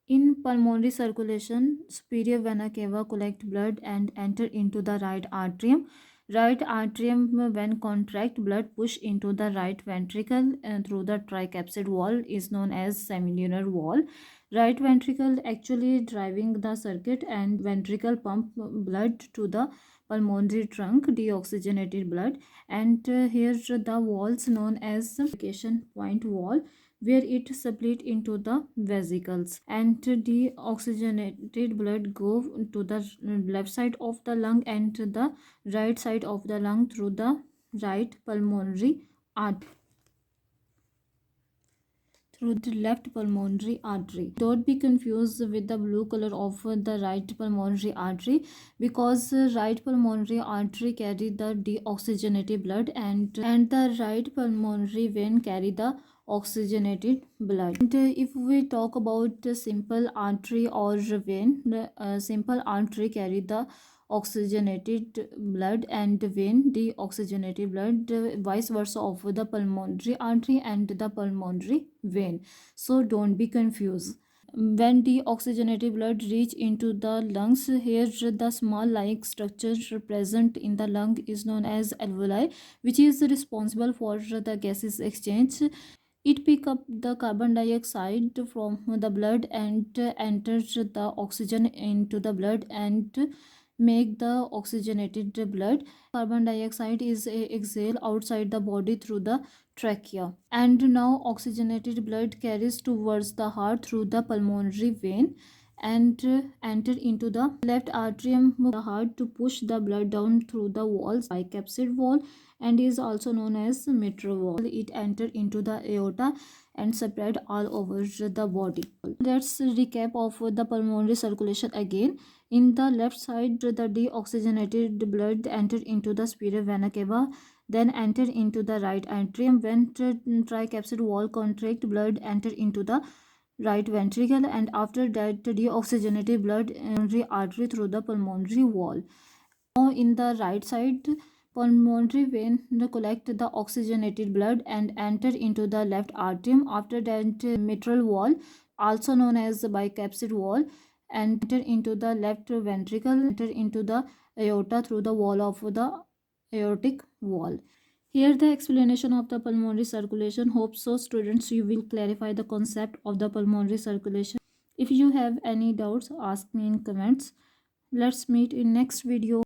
In pulmonary circulation, superior vena cava collect blood and enter into the right atrium. Right atrium, when contract, blood push into the right ventricle through the tricapsid wall is known as semilunar wall. Right ventricle actually driving the circuit, and ventricle pump blood to the pulmonary trunk, deoxygenated blood. And here the walls known as application point wall, where it split into the vesicles, and the oxygenated blood go to the left side of the lung and to the right side of the lung through the right pulmonary artery, through the left pulmonary artery. Don't be confused with the blue color of the right pulmonary artery, because right pulmonary artery carry the deoxygenated blood, and the right pulmonary vein carry the oxygenated blood. And if we talk about the simple artery or vein, the simple artery carry the oxygenated blood and vein deoxygenated blood, vice versa of the pulmonary artery and the pulmonary vein. So don't be confused. When deoxygenated blood reach into the lungs, here the small like structure present in the lung is known as alveoli, which is responsible for the gases exchange. It pick up the carbon dioxide from the blood and enters the oxygen into the blood and make the oxygenated blood. Carbon dioxide is exhaled outside the body through the trachea. And now oxygenated blood carries towards the heart through the pulmonary vein and enter into the left atrium of the heart to push the blood down through the walls by capsid wall, and is also known as mitral wall. It enter into the aorta and spread all over the body. Let's recap of the pulmonary circulation again. In the left side, the deoxygenated blood enter into the superior vena cava, then enter into the right atrium. When tricapsid wall contract, blood enter into the right ventricle, and after that deoxygenated blood pulmonary artery through the pulmonary wall. Now in the right side, pulmonary vein collect the oxygenated blood and enter into the left atrium. After that mitral wall, also known as the bicapsid wall, and enter into the left ventricle, enter into the aorta through the wall of the aortic wall. Here the explanation of the pulmonary circulation. Hope so students you will clarify the concept of the pulmonary circulation. If you have any doubts, ask me in comments. Let's meet in next video.